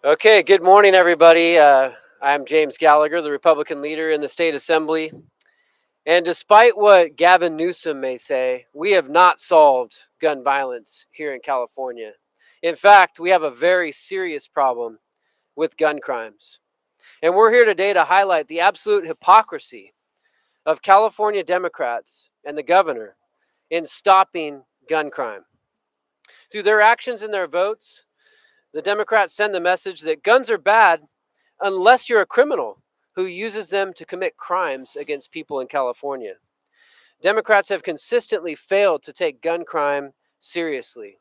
Okay, good morning, everybody. I'm James Gallagher, the Republican leader in the state assembly. And despite what Gavin Newsom may say, we have not solved gun violence here in California. In fact, we have a very serious problem with gun crimes. And we're here today to highlight the absolute hypocrisy of California Democrats and the governor in stopping gun crime. Through their actions and their votes, the Democrats send the message that guns are bad unless you're a criminal who uses them to commit crimes against people in California. Democrats have consistently failed to take gun crime seriously.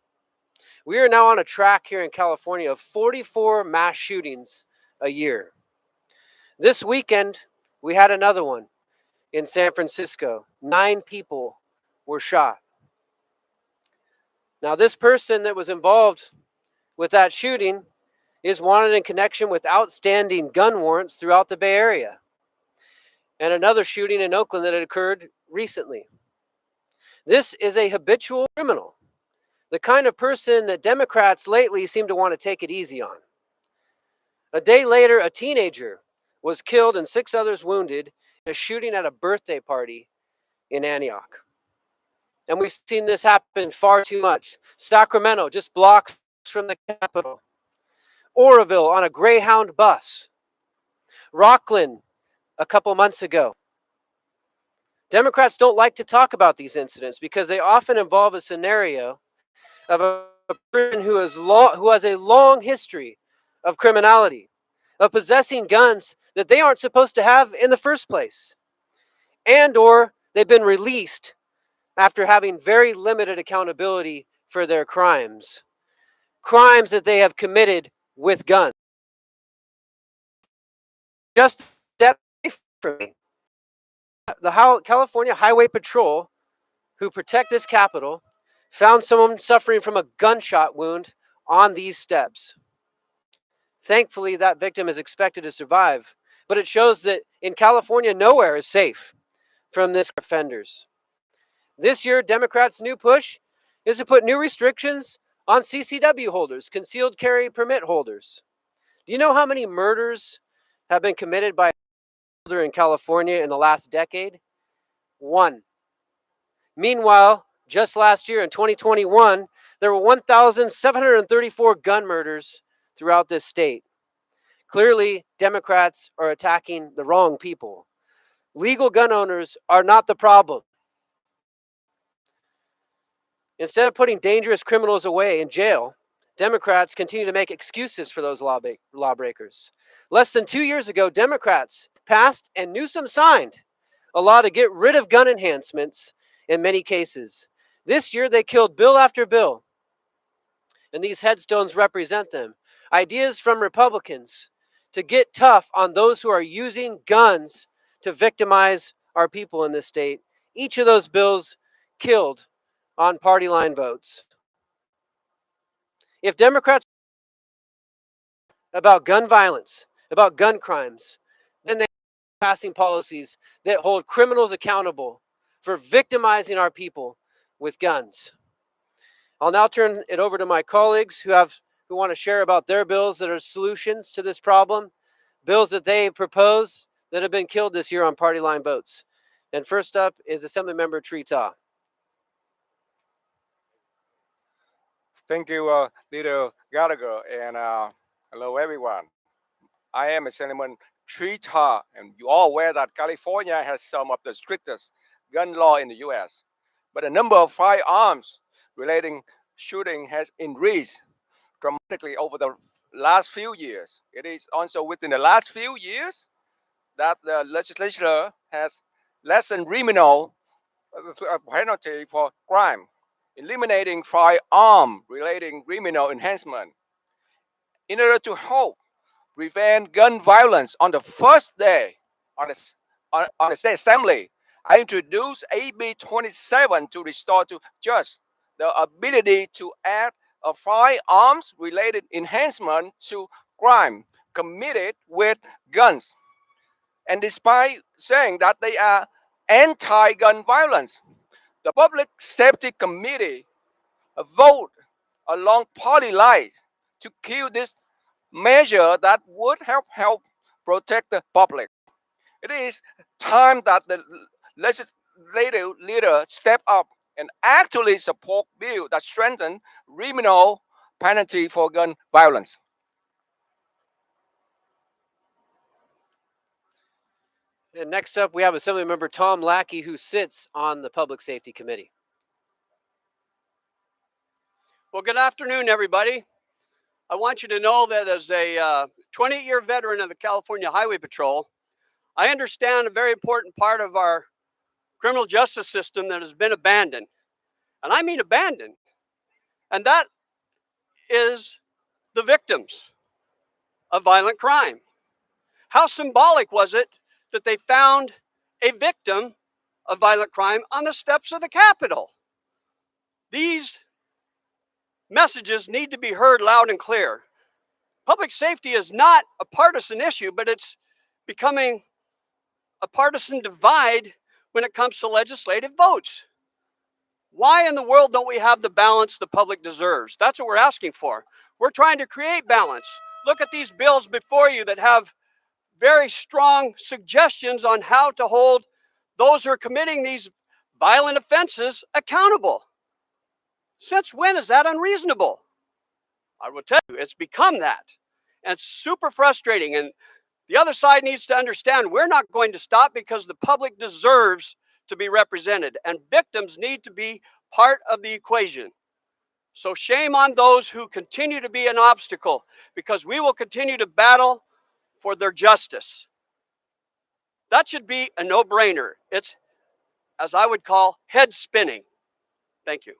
We are now on a track here in California of 44 mass shootings a year. This weekend, we had another one in San Francisco. 9 people were shot. Now, this person that was involved with that shooting is wanted in connection with outstanding gun warrants throughout the Bay Area, and another shooting in Oakland that had occurred recently. This is a habitual criminal, the kind of person that Democrats lately seem to want to take it easy on. A day later, a teenager was killed and 6 others wounded in a shooting at a birthday party in Antioch. And we've seen this happen far too much. Sacramento, just blocks from the Capitol. Oroville on a Greyhound bus. Rockland a couple months ago. Democrats don't like to talk about these incidents because they often involve a scenario of a person who has a long history of criminality, of possessing guns that they aren't supposed to have in the first place, and or they've been released after having very limited accountability for their crimes that they have committed with guns. Just that for me. The California Highway Patrol, who protect this Capitol, found someone suffering from a gunshot wound on these steps. Thankfully, that victim is expected to survive, but it shows that in California, nowhere is safe from this offenders. This year, Democrats' new push is to put new restrictions on CCW holders, concealed carry permit holders. Do you know how many murders have been committed by a holder in California in the last decade? 1. Meanwhile, just last year in 2021, there were 1,734 gun murders throughout this state. Clearly, Democrats are attacking the wrong people. Legal gun owners are not the problem. Instead of putting dangerous criminals away in jail, Democrats continue to make excuses for those lawbreakers. Less than 2 years ago, Democrats passed and Newsom signed a law to get rid of gun enhancements in many cases. This year, they killed bill after bill, and these headstones represent them. Ideas from Republicans to get tough on those who are using guns to victimize our people in this state. Each of those bills killed on party line votes. If Democrats about gun violence, about gun crimes, then they are passing policies that hold criminals accountable for victimizing our people with guns. I'll now turn it over to my colleagues who want to share about their bills that are solutions to this problem, bills that they propose that have been killed this year on party line votes. And first up is Assemblymember Tree Ta. Thank you, Leader Gallagher, and hello, everyone. I am Assemblyman Tree Ta, and you all aware that California has some of the strictest gun law in the U.S. But the number of firearms relating shooting has increased dramatically over the last few years. It is also within the last few years that the legislature has lessened criminal penalty for crime, eliminating firearm relating criminal enhancement. In order to help prevent gun violence on the first day on the state assembly, I introduced AB 27 to restore to just the ability to add a firearms related enhancement to crime committed with guns. And despite saying that they are anti-gun violence, the Public Safety Committee vote along party lines to kill this measure that would help protect the public. It is time that the legislative leader step up and actually support bill that strengthen criminal penalty for gun violence. And next up, we have Assemblymember Tom Lackey, who sits on the Public Safety Committee. Well, good afternoon, everybody. I want you to know that as a 28-year veteran of the California Highway Patrol, I understand a very important part of our criminal justice system that has been abandoned. And I mean abandoned. And that is the victims of violent crime. How symbolic was it that they found a victim of violent crime on the steps of the Capitol? These messages need to be heard loud and clear. Public safety is not a partisan issue, but it's becoming a partisan divide when it comes to legislative votes. Why in the world don't we have the balance the public deserves? That's what we're asking for. We're trying to create balance. Look at these bills before you that have very strong suggestions on how to hold those who are committing these violent offenses accountable. Since when is that unreasonable? I will tell you, it's become that. And it's super frustrating. And the other side needs to understand we're not going to stop because the public deserves to be represented. And victims need to be part of the equation. So shame on those who continue to be an obstacle, because we will continue to battle for their justice. That should be a no-brainer. It's, as I would call, head spinning. Thank you.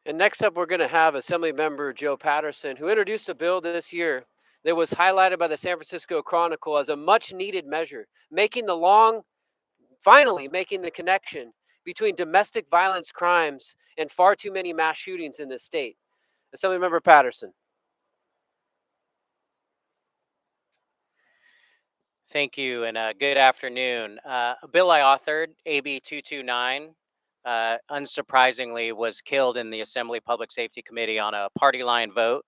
And next up, we're going to have Assemblymember Joe Patterson, who introduced a bill this year that was highlighted by the San Francisco Chronicle as a much-needed measure, finally making the connection between domestic violence crimes and far too many mass shootings in this state. Assemblymember Patterson. Thank you, and good afternoon. A bill I authored, AB 229, unsurprisingly was killed in the Assembly Public Safety Committee on a party line vote.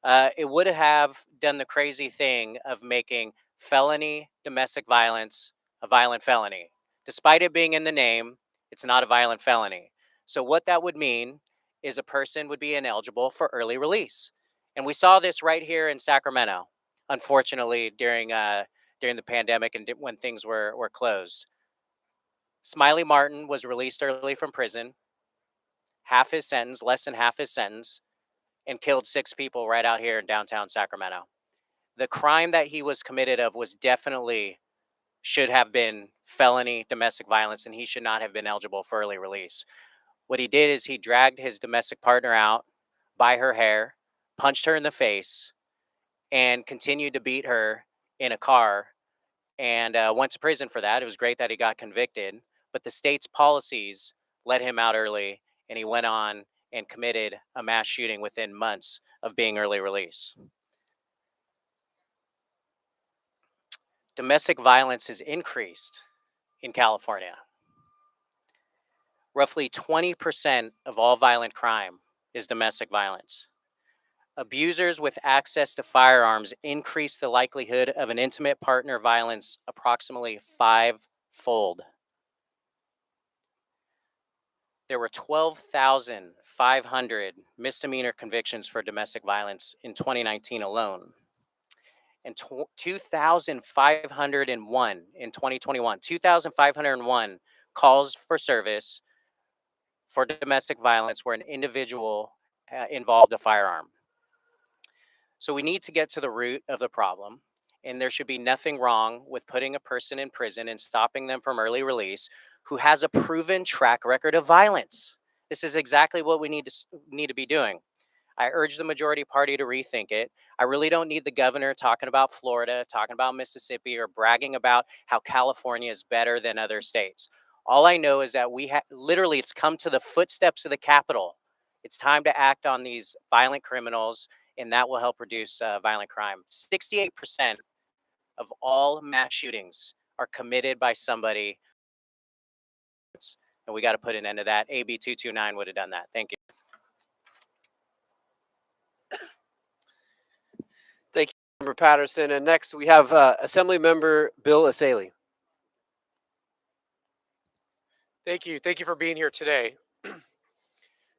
It would have done the crazy thing of making felony domestic violence a violent felony. Despite it being in the name, it's not a violent felony. So what that would mean is a person would be ineligible for early release. And we saw this right here in Sacramento, unfortunately, during the pandemic and when things were closed. Smiley Martin was released early from prison, half his sentence, less than half his sentence, and killed 6 people right out here in downtown Sacramento. The crime that he was committed of was definitely should have been felony domestic violence, and he should not have been eligible for early release. What he did is he dragged his domestic partner out by her hair, punched her in the face, and continued to beat her in a car, and went to prison for that. It was great that he got convicted, but the state's policies let him out early, and he went on and committed a mass shooting within months of being early release. Domestic violence has increased in California. Roughly 20% of all violent crime is domestic violence. Abusers with access to firearms increase the likelihood of an intimate partner violence approximately 5-fold. There were 12,500 misdemeanor convictions for domestic violence in 2019 alone. And 2,501 in 2021, 2,501 calls for service for domestic violence where an individual involved a firearm. So we need to get to the root of the problem, and there should be nothing wrong with putting a person in prison and stopping them from early release who has a proven track record of violence. This is exactly what we need to be doing. I urge the majority party to rethink it. I really don't need the governor talking about Florida, talking about Mississippi, or bragging about how California is better than other states. All I know is that literally it's come to the footsteps of the Capitol. It's time to act on these violent criminals, and that will help reduce violent crime. 68% of all mass shootings are committed by somebody, and we got to put an end to that. AB 229 would have done that. Thank you. Member Patterson. And next we have Assembly Member Bill Asaley. Thank you. Thank you for being here today.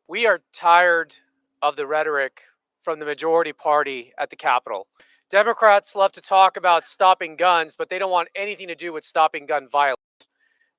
We are tired of the rhetoric from the majority party at the Capitol. Democrats love to talk about stopping guns, but they don't want anything to do with stopping gun violence.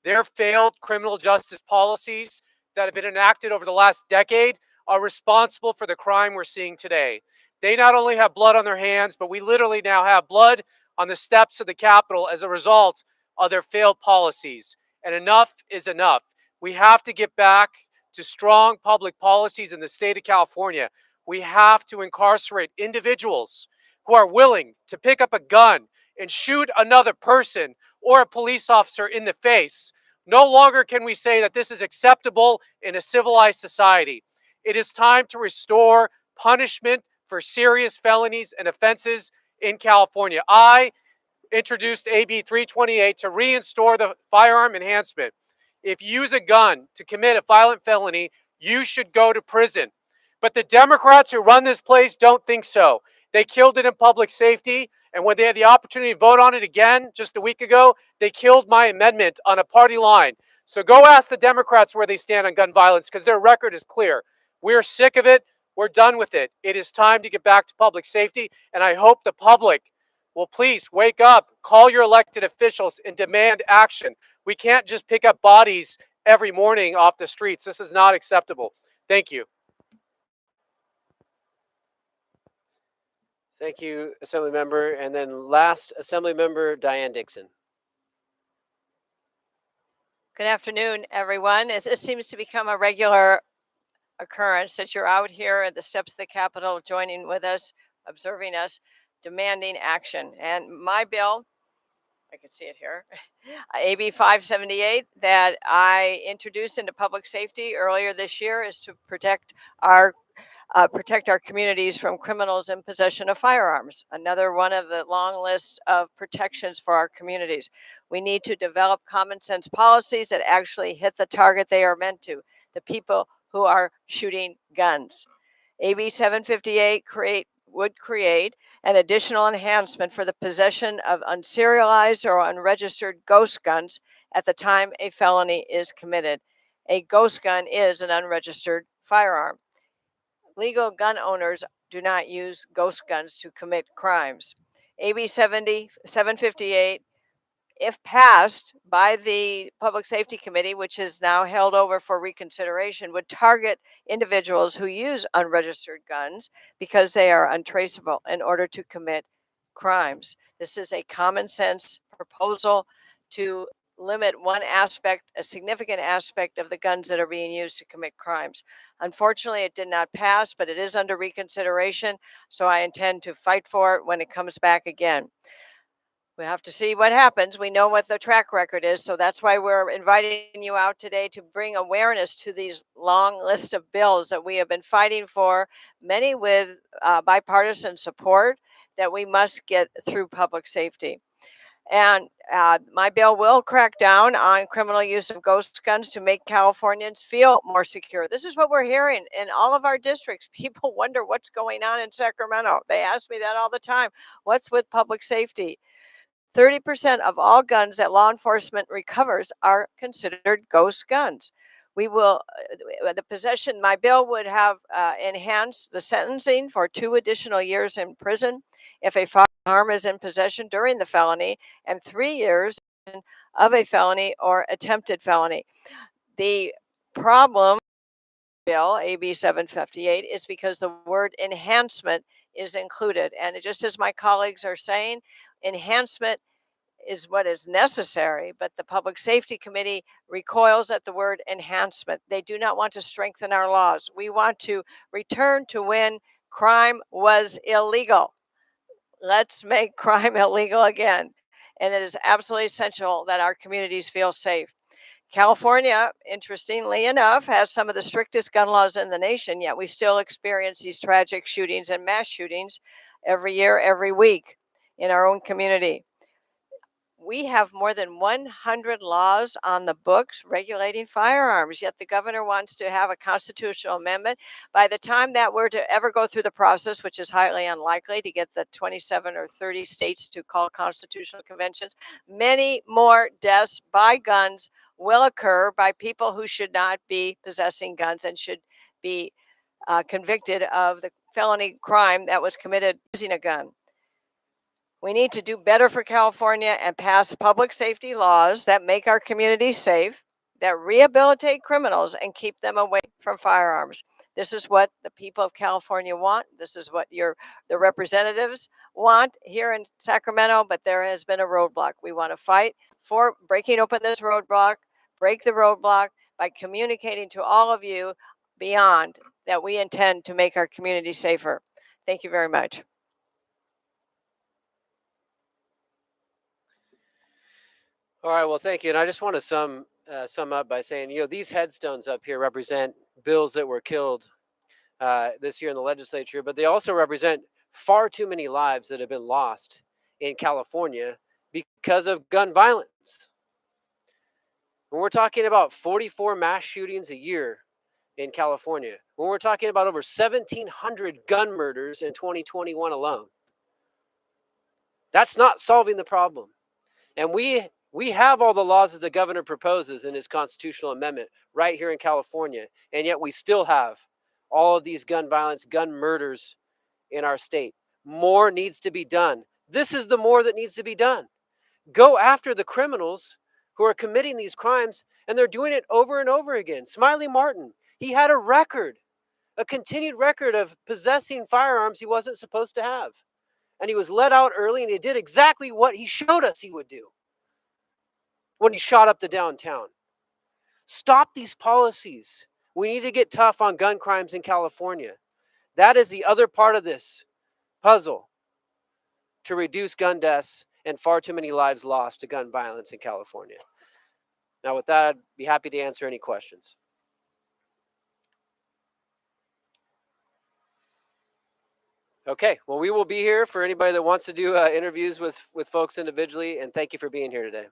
Their failed criminal justice policies that have been enacted over the last decade are responsible for the crime we're seeing today. They not only have blood on their hands, but we literally now have blood on the steps of the Capitol as a result of their failed policies. And enough is enough. We have to get back to strong public policies in the state of California. We have to incarcerate individuals who are willing to pick up a gun and shoot another person or a police officer in the face. No longer can we say that this is acceptable in a civilized society. It is time to restore punishment for serious felonies and offenses in California. I introduced AB 328 to reinstore the firearm enhancement. If you use a gun to commit a violent felony, you should go to prison. But the Democrats who run this place don't think so. They killed it in public safety, and when they had the opportunity to vote on it again just a week ago, they killed my amendment on a party line. So go ask the Democrats where they stand on gun violence, because their record is clear. We're sick of it. We're done with it. It is time to get back to public safety, and I hope the public will please wake up, call your elected officials, and demand action. We can't just pick up bodies every morning off the streets. This is not acceptable. Thank you. Thank you, Assembly Member. And then last, Assembly Member Diane Dixon. Good afternoon, everyone. It seems to become a regular occurrence that you're out here at the steps of the Capitol joining with us, observing us, demanding action. And my bill, I can see it here, AB 578 that I introduced into public safety earlier this year is to protect our communities from criminals in possession of firearms. Another one of the long list of protections for our communities. We need to develop common sense policies that actually hit the target they are meant to, the people who are shooting guns. AB 758 would create an additional enhancement for the possession of unserialized or unregistered ghost guns at the time a felony is committed. A ghost gun is an unregistered firearm. Legal gun owners do not use ghost guns to commit crimes. AB 758, if passed by the Public Safety Committee, which is now held over for reconsideration, would target individuals who use unregistered guns because they are untraceable in order to commit crimes. This is a common sense proposal to limit one aspect, a significant aspect of the guns that are being used to commit crimes. Unfortunately, it did not pass, but it is under reconsideration, so I intend to fight for it when it comes back again. We have to see what happens. We know what the track record is, so that's why we're inviting you out today to bring awareness to these long list of bills that we have been fighting for, many with bipartisan support, that we must get through public safety. And my bill will crack down on criminal use of ghost guns to make Californians feel more secure. This is what we're hearing in all of our districts. People wonder what's going on in Sacramento. They ask me that all the time. What's with public safety? 30% of all guns that law enforcement recovers are considered ghost guns. We will, the possession, my bill would have enhanced the sentencing for 2 additional years in prison if a firearm is in possession during the felony, and 3 years of a felony or attempted felony. The problem bill, AB 758, is because the word enhancement is included. And just as my colleagues are saying, enhancement is what is necessary, but the Public Safety Committee recoils at the word enhancement. They do not want to strengthen our laws. We want to return to when crime was illegal. Let's make crime illegal again. And it is absolutely essential that our communities feel safe. California, interestingly enough, has some of the strictest gun laws in the nation, yet we still experience these tragic shootings and mass shootings every year, every week in our own community. We have more than 100 laws on the books regulating firearms, yet the governor wants to have a constitutional amendment. By the time that were to ever go through the process, which is highly unlikely to get the 27 or 30 states to call constitutional conventions, many more deaths by guns will occur by people who should not be possessing guns and should be convicted of the felony crime that was committed using a gun. We need to do better for California and pass public safety laws that make our communities safe, that rehabilitate criminals and keep them away from firearms. This is what the people of California want. This is what the representatives want here in Sacramento, but there has been a roadblock. We want to fight for breaking open this roadblock, break the roadblock by communicating to all of you beyond that we intend to make our community safer. Thank you very much. All right, well, thank you. And I just want to sum up by saying, these headstones up here represent bills that were killed this year in the legislature, but they also represent far too many lives that have been lost in California because of gun violence. When we're talking about 44 mass shootings a year in California, when we're talking about over 1,700 gun murders in 2021 alone, that's not solving the problem. And we have all the laws that the governor proposes in his constitutional amendment right here in California, and yet we still have all of these gun violence, gun murders in our state. More needs to be done. This is the more that needs to be done. Go after the criminals who are committing these crimes, and they're doing it over and over again. Smiley Martin, he had a record, a continued record of possessing firearms he wasn't supposed to have. And he was let out early, and he did exactly what he showed us he would do when he shot up the downtown. Stop these policies. We need to get tough on gun crimes in California. That is the other part of this puzzle to reduce gun deaths and far too many lives lost to gun violence in California. Now, with that, I'd be happy to answer any questions. Okay, well, we will be here for anybody that wants to do interviews with folks individually, and thank you for being here today.